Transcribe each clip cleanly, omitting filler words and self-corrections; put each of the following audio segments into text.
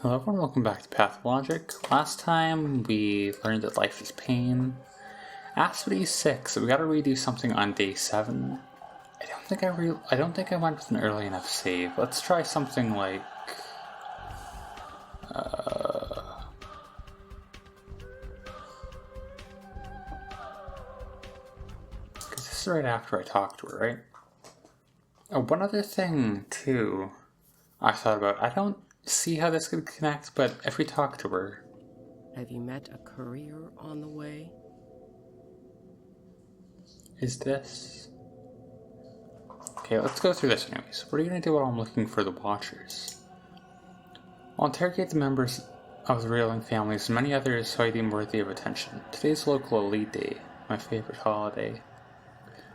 Hello everyone, welcome back to Pathologic. Last time we learned that life is pain. Acid 6, so we gotta redo something on day 7. I don't think I went with an early enough save. Let's try something like because this is right after I talked to her, right? Oh, one other thing too I thought about. I don't see how this could connect, but if we talk to her. Have you met a courier on the way? Is this... Okay, let's go through this anyways. What are you gonna do while I'm looking for the Watchers? I'll interrogate the members of the reeling families and many others who I deem worthy of attention. Today's local elite day, my favorite holiday.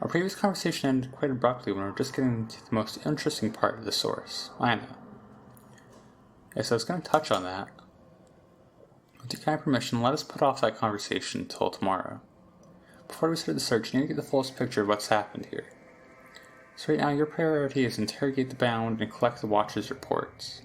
Our previous conversation ended quite abruptly when we were just getting to the most interesting part of the source. I know. Okay, so I was going to touch on that. With your kind permission, let us put off that conversation until tomorrow. Before we start the search, you need to get the fullest picture of what's happened here. So right now, your priority is interrogate the bound and collect the Watcher's reports.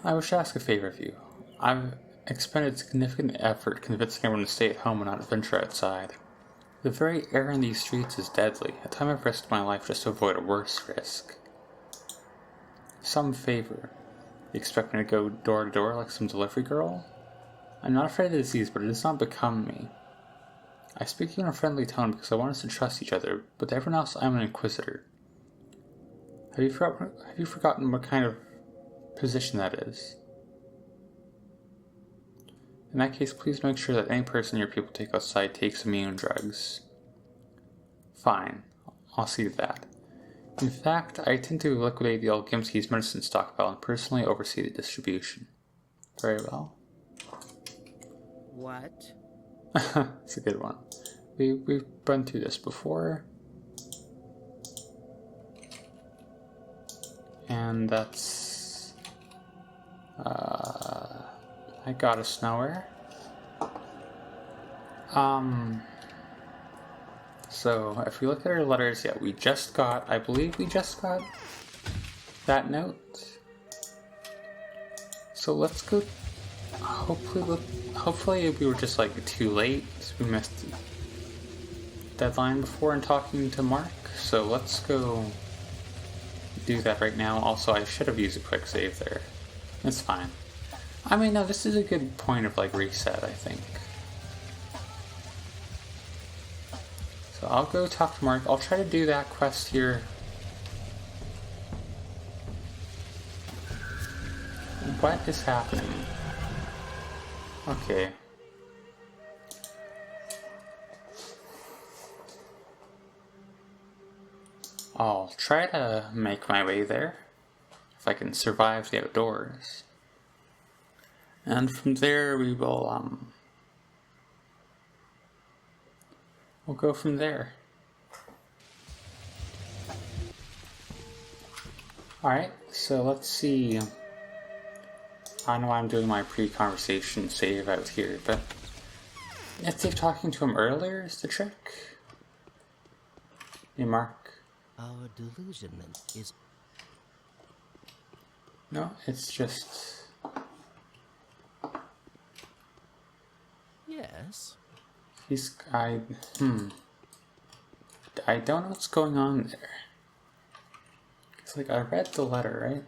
I wish to ask a favor of you. I've expended significant effort convincing everyone to stay at home and not venture outside. The very air in these streets is deadly. At time I've risked my life just to avoid a worse risk. Some favor. You expect me to go door to door like some delivery girl? I'm not afraid of the disease, but it does not become me. I speak to you in a friendly tone because I want us to trust each other, but to everyone else I'm an inquisitor. Have you forgotten what kind of position that is? In that case, please make sure that any person your people take outside takes immune drugs. Fine, I'll see to that. In fact, I intend to liquidate the old Gimski's medicine stockpile and personally oversee the distribution. Very well. What? It's a good one. We've run through this before. And that's... I got us nowhere. So, if we look at our letters, yeah, I believe we just got that note. So let's go, hopefully we were just like too late, so we missed the deadline before in talking to Mark. So let's go do that right now. Also, I should have used a quick save there. It's fine. I mean, no, this is a good point of like reset, I think. So I'll go talk to Mark. I'll try to do that quest here. What is happening? Okay. I'll try to make my way there, if I can survive the outdoors. And from there we will, we'll go from there. Alright, so let's see. I know I'm doing my pre-conversation save out here, but if they're talking to him earlier is the trick. Hey, Mark. Our delusionment is... No, it's just... Yes? I don't know what's going on there. It's like, I read the letter, right?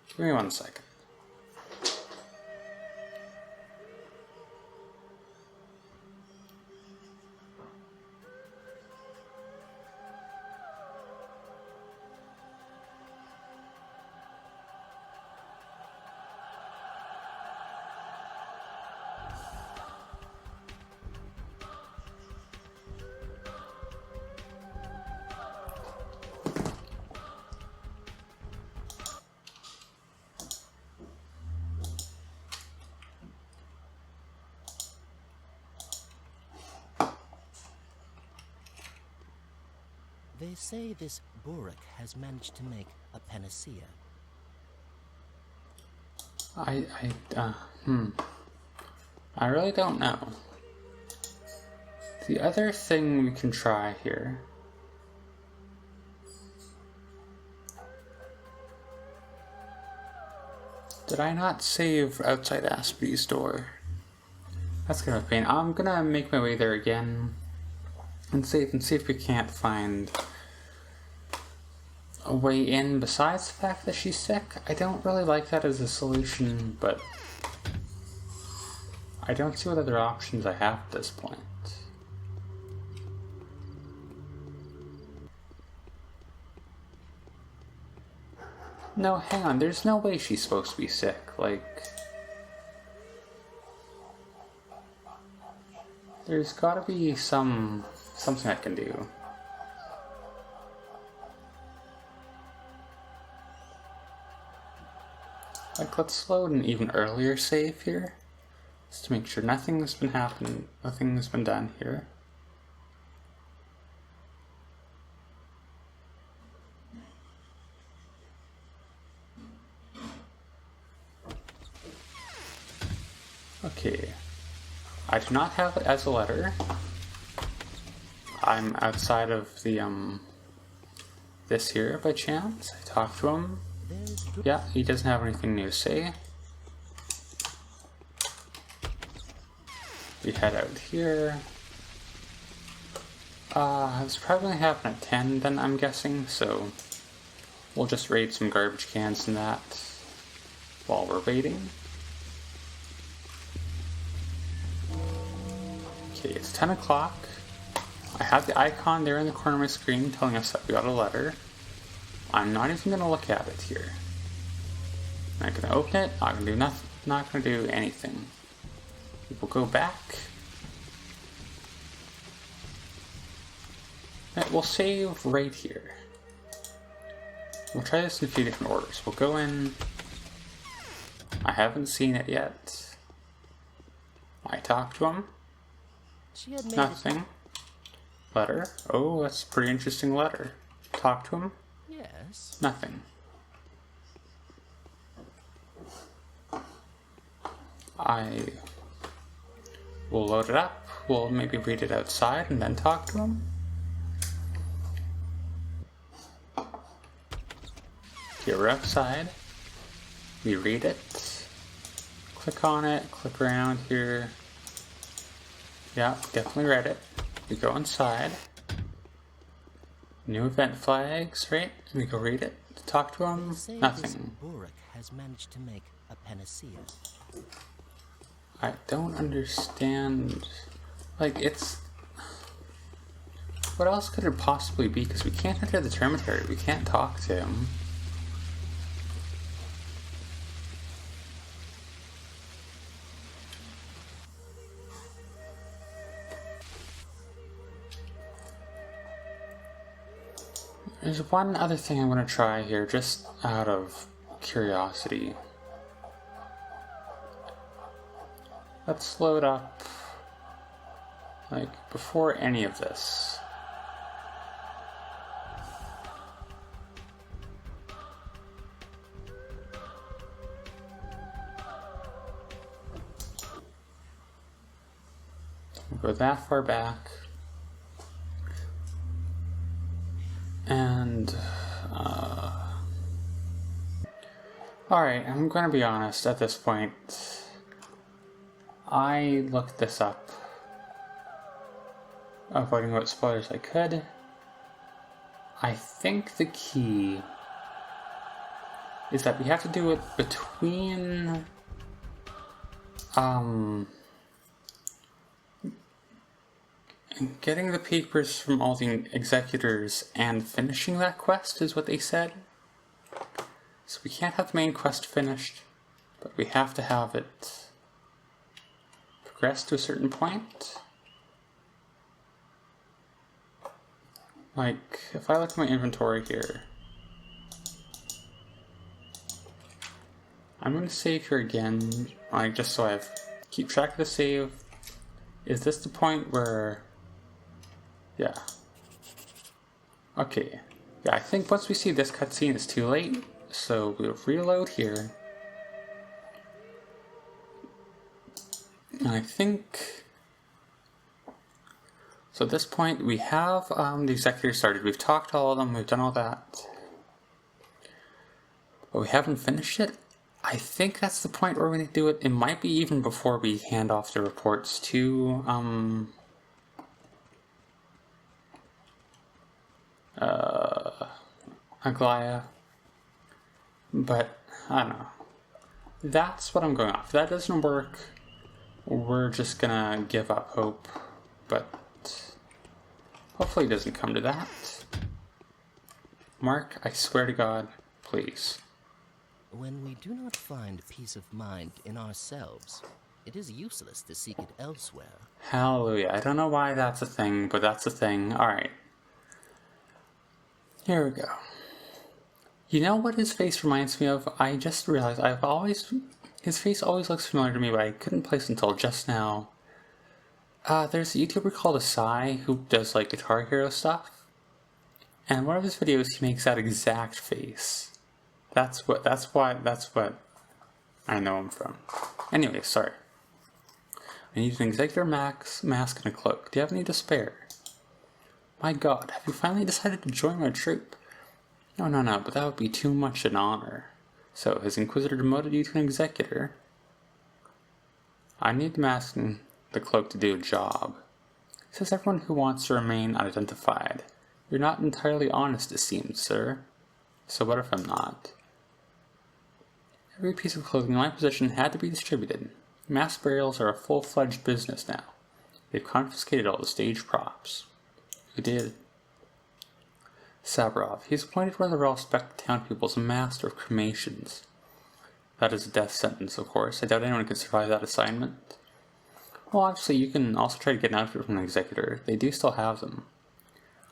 Give me 1 second. They say this Burek has managed to make a panacea. I really don't know. The other thing we can try here Did I not save outside Aspity's door? That's kind of a pain. I'm gonna make my way there again and save and see if we can't find a way in besides the fact that she's sick. I don't really like that as a solution, but I don't see what other options I have at this point. No, hang on, there's no way she's supposed to be sick, like... There's gotta be something I can do. Like, let's load an even earlier save here, just to make sure nothing's been happening, nothing's been done here. Okay, I do not have it as a letter. I'm outside of the, this here by chance. I talked to him. Yeah, he doesn't have anything new to say. We head out here. It's probably gonna happen at 10 then, I'm guessing, so we'll just raid some garbage cans and that while we're waiting. Okay, it's 10 o'clock. I have the icon there in the corner of my screen telling us that we got a letter. I'm not even going to look at it here. I'm not going to open it, not going to do nothing, not going to do anything. We'll go back. And we'll save right here. We'll try this in a few different orders. We'll go in. I haven't seen it yet. I talked to him. Nothing. Letter. Oh, that's a pretty interesting letter. Talk to him. Yes. Nothing. I will load it up. We'll maybe read it outside and then talk to him. Okay, we're outside. We read it. Click on it. Click around here. Yeah, definitely read it. We go inside. New event flags, right? We go read it. Talk to him. Nothing. Burek has managed to make a panacea. I don't understand. Like, it's... What else could it possibly be? Because we can't enter the termitary. We can't talk to him. There's one other thing I'm going to try here, just out of curiosity. Let's load up, like, before any of this. We'll go that far back. And, alright, I'm gonna be honest at this point. I looked this up, avoiding what spoilers I could. I think the key is that we have to do it between, getting the papers from all the executors and finishing that quest is what they said. So we can't have the main quest finished, but we have to have it progress to a certain point. Like, if I look at my inventory here, I'm going to save here again, like, just so I keep track of the save. Is this the point where... Yeah. Okay. Yeah, I think once we see this cutscene, it's too late. So we'll reload here. And I think... So at this point, we have the executor started. We've talked to all of them. We've done all that. But we haven't finished it. I think that's the point where we need to do it. It might be even before we hand off the reports to, Aglaya. But, I don't know. That's what I'm going off. If that doesn't work, we're just gonna give up hope. But hopefully it doesn't come to that. Mark, I swear to God, please. When we do not find peace of mind in ourselves, it is useless to seek it elsewhere. Hallelujah. I don't know why that's a thing, but that's a thing. Alright. Here we go. You know what his face reminds me of? I just realized his face always looks familiar to me, but I couldn't place until just now. There's a YouTuber called Asai who does like Guitar Hero stuff. And in one of his videos he makes that exact face. That's what I know him from. Anyway, sorry. I need an executor mask and a cloak. Do you have any to spare? My God, have you finally decided to join my troop? No, but that would be too much an honor. So, has Inquisitor demoted you to an executor? I need the mask and the cloak to do a job. Says everyone who wants to remain unidentified. You're not entirely honest, it seems, sir. So what if I'm not? Every piece of clothing in my possession had to be distributed. Mass burials are a full-fledged business now. They've confiscated all the stage props. Who did? Sabrov. He's appointed one of the well-respected town people as a master of cremations. That is a death sentence, of course. I doubt anyone can survive that assignment. Well, obviously, you can also try to get an outfit from an executor. They do still have them.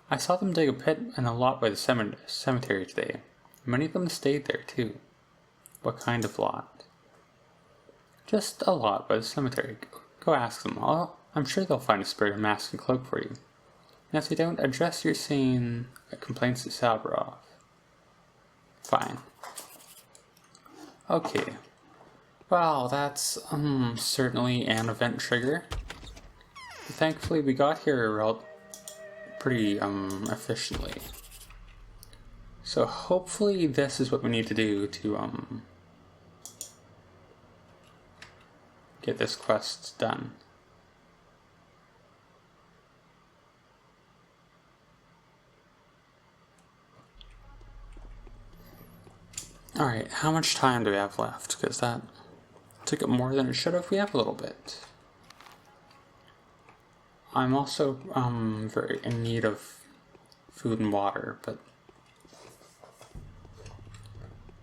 I saw them dig a pit and a lot by the cemetery today. Many of them stayed there, too. What kind of lot? Just a lot by the cemetery. Go ask them. I'm sure they'll find a spare mask and cloak for you. And if they don't, address your sane complaints to Sabrov. Fine. Okay. Well, that's certainly an event trigger. But thankfully, we got here pretty efficiently. So hopefully, this is what we need to do to get this quest done. Alright, how much time do we have left? Because that took it more than it should have. We have a little bit. I'm also very in need of food and water, but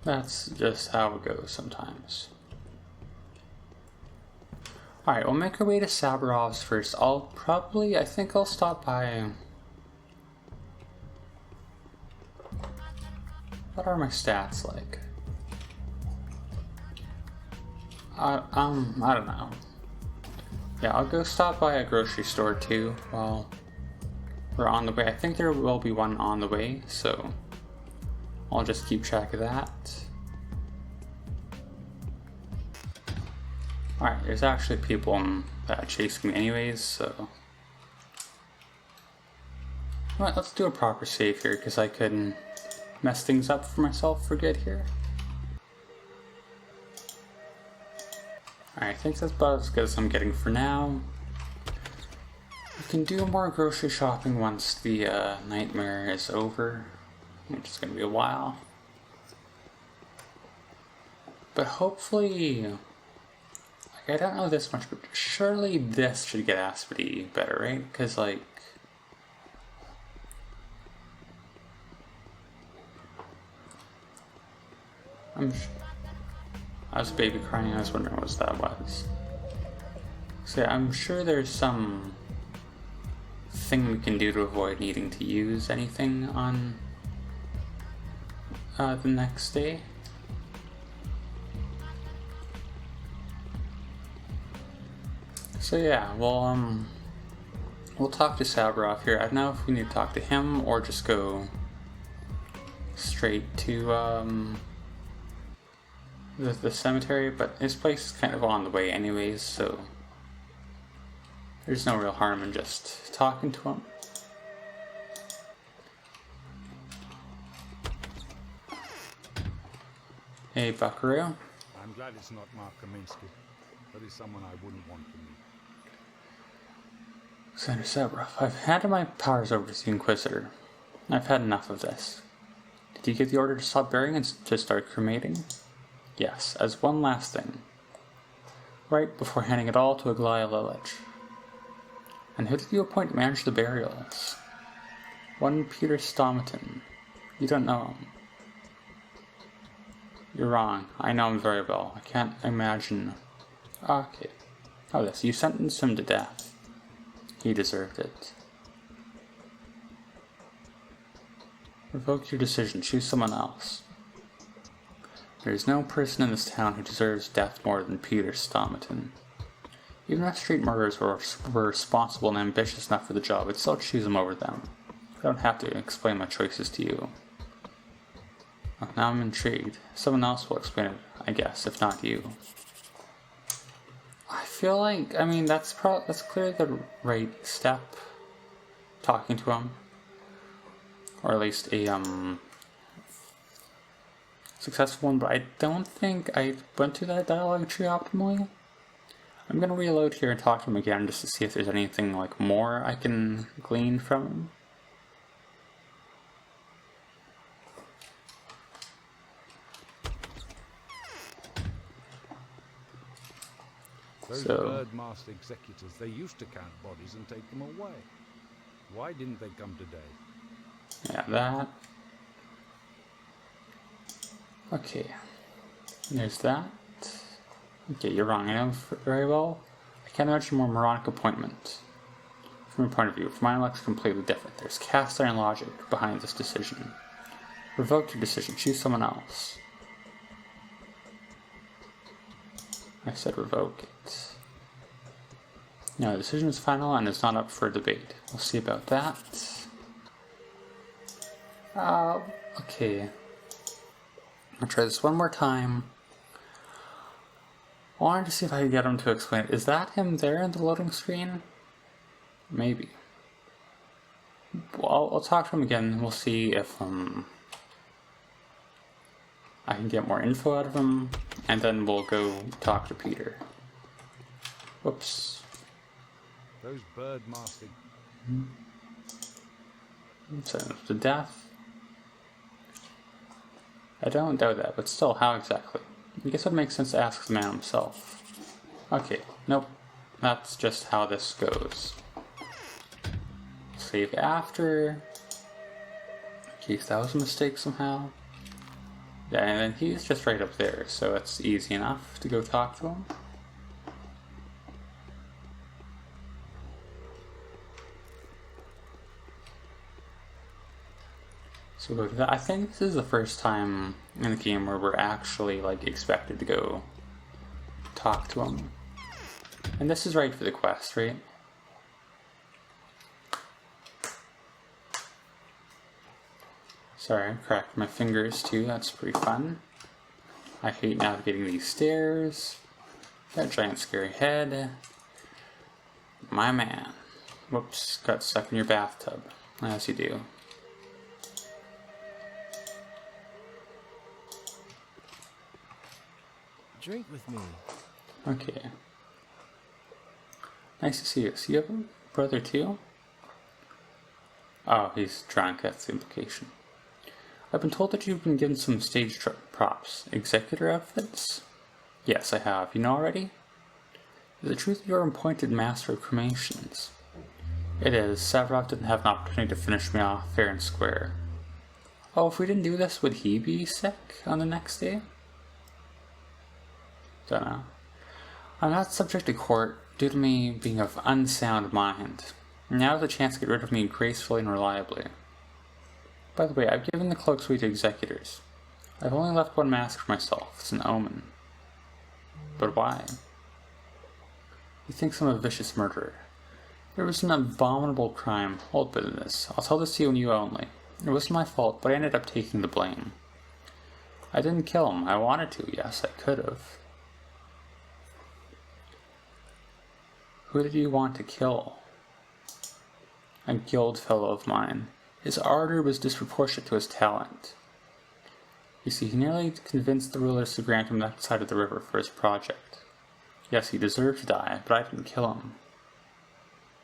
that's just how it goes sometimes. Alright, we'll make our way to Sabrov's first. I think I'll stop by... What are my stats like? I don't know. Yeah, I'll go stop by a grocery store too while we're on the way. I think there will be one on the way, so I'll just keep track of that. Alright, there's actually people that chase me anyways, so... Alright, let's do a proper save here, because I could mess things up for myself for good here. Alright, I think that's about as good as I'm getting for now. We can do more grocery shopping once the nightmare is over, which is going to be a while. But hopefully, like, I don't know this much, but surely this should get Aspity better, right? Because, like, I was baby crying, I was wondering what that was. So yeah, I'm sure there's some thing we can do to avoid needing to use anything on the next day. So yeah, we'll talk to Sabrov here. I don't know if we need to talk to him or just go straight to the cemetery, but his place is kind of on the way anyways, so there's no real harm in just talking to him. Hey, Buckaroo. I'm I'm glad it's not Mark Kaminsky. That is someone I wouldn't want to meet. Senator Sebrov, I've handed my powers over to the Inquisitor. I've had enough of this. Did you get the order to stop burying and to start cremating? Yes, as one last thing. Right before handing it all to Aglaia Lilich. And who did you appoint to manage the burials? One Peter Stomaton. You don't know him. You're wrong. I know him very well. I can't imagine. Okay. Oh, this. You sentenced him to death. He deserved it. Revoke your decision. Choose someone else. There is no person in this town who deserves death more than Peter Stomaton. Even if street murderers were responsible and ambitious enough for the job, I'd still choose him over them. I don't have to explain my choices to you. Well, now I'm intrigued. Someone else will explain it, I guess, if not you. I feel like, I mean, that's clearly the right step. Talking to him. Or at least a, successful one, but I don't think I went through that dialogue tree optimally. I'm gonna reload here and talk to him again just to see if there's anything, like, more I can glean from him. Those bird-masked executors, they used to count bodies and take them away. Why didn't they come today? Yeah, that. Okay. There's that. Okay, you're wrong. I know very well. I can't imagine a more moronic appointment. From your point of view, for mine looks completely different. There's cast iron logic behind this decision. Revoke your decision. Choose someone else. I said revoke it. No, the decision is final and is not up for debate. We'll see about that. Okay. I'll try this one more time. I wanted to see if I could get him to explain it. Is that him there in the loading screen? Maybe. Well, I'll talk to him again and we'll see if I can get more info out of him, and then we'll go talk to Peter. Whoops. Those bird-masked... Sentence to death. I don't doubt that, but still, how exactly? I guess it would make sense to ask the man himself. Okay, nope. That's just how this goes. Save after. In case that was a mistake somehow. Yeah, and then he's just right up there, so it's easy enough to go talk to him. So we'll go to that. I think this is the first time in the game where we're actually, like, expected to go talk to him. And this is right for the quest, right? Sorry, I cracked my fingers too, that's pretty fun. I hate navigating these stairs. That giant scary head. My man. Whoops, got stuck in your bathtub. As you do. Drink with me. Okay. Nice to see you. So you have a brother too? Oh, he's drunk, that's the implication. I've been told that you've been given some stage props. Executor outfits? Yes, I have. You know already? Is it true that you're appointed master of cremations? It is. Savrov didn't have an opportunity to finish me off fair and square. Oh, if we didn't do this, would he be sick on the next day? Don't know. I'm not subject to court due to me being of unsound mind. Now is the chance to get rid of me gracefully and reliably. By the way, I've given the cloak suite to executors. I've only left one mask for myself. It's an omen. But why? He thinks I'm a vicious murderer. There was an abominable crime. Hold bitterness. I'll tell this to you and you only. It wasn't my fault, but I ended up taking the blame. I didn't kill him. I wanted to. Yes, I could have. Who did you want to kill? A guild fellow of mine. His ardor was disproportionate to his talent. You see, he nearly convinced the rulers to grant him that side of the river for his project. Yes, he deserved to die, but I didn't kill him.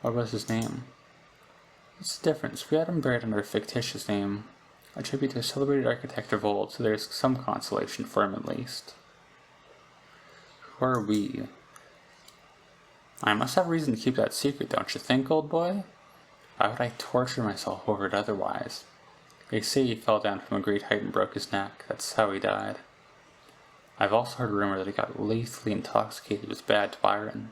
What was his name? What's the difference? We had him buried under a fictitious name, a tribute to a celebrated architect of old, so there's some consolation for him at least. Who are we? I must have reason to keep that secret, don't you think, old boy? Why would I torture myself over it otherwise? They say he fell down from a great height and broke his neck. That's how he died. I've also heard a rumor that he got lethally intoxicated with bad Byron.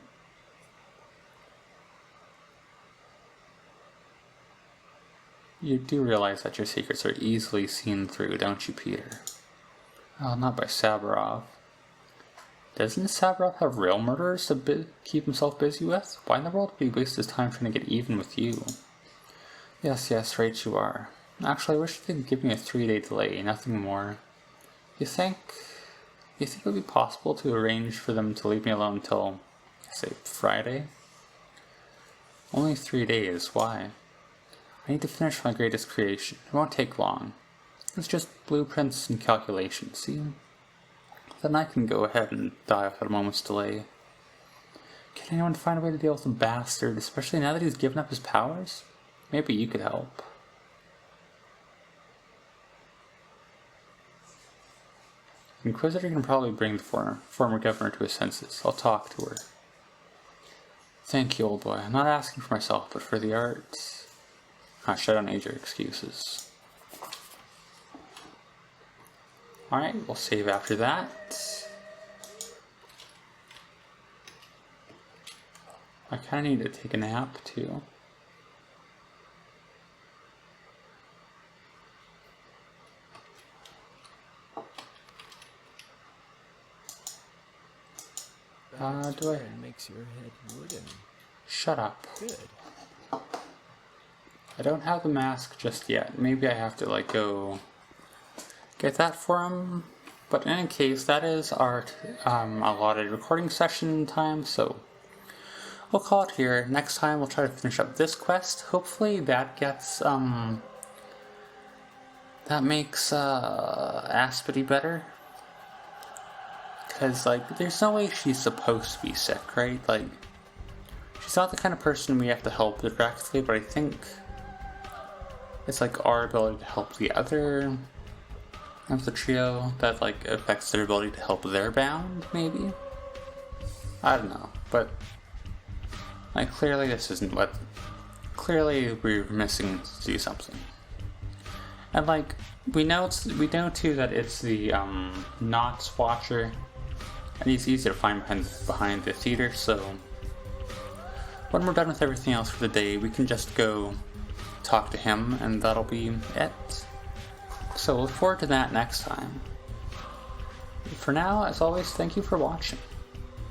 You do realize that your secrets are easily seen through, don't you, Peter? Well, not by Saburov. Doesn't Saburov have real murderers to keep himself busy with? Why in the world would he waste his time trying to get even with you? Yes, right you are. Actually, I wish you could give me a 3-day delay, nothing more. You think it would be possible to arrange for them to leave me alone until, say, Friday? Only 3 days, why? I need to finish my greatest creation. It won't take long. It's just blueprints and calculations, see? Then I can go ahead and die without a moment's delay. Can anyone find a way to deal with the bastard, especially now that he's given up his powers? Maybe you could help. The Inquisitor can probably bring the former governor to his senses. I'll talk to her. Thank you, old boy. I'm not asking for myself, but for the arts. Hush, I don't need your excuses. Alright, we'll save after that. I kinda need to take a nap, too. Do I... makes your head wooden. Shut up. Good. I don't have the mask just yet. Maybe I have to, like, go get that for him. But in any case, that is our allotted recording session time, so we'll call it here. Next time, we'll try to finish up this quest. Hopefully that gets, that makes, Aspity better. Because, like, there's no way she's supposed to be sick, right? Like, she's not the kind of person we have to help directly, but I think it's, like, our ability to help the other of the trio that, like, affects their ability to help their bound, maybe? I don't know, but, like, clearly this isn't what... Clearly we're missing to do something. And, like, we know too that it's the, Knots Watcher, and he's easy to find behind the theater, so when we're done with everything else for the day, we can just go talk to him, and that'll be it. So look forward to that next time. For now, as always, thank you for watching.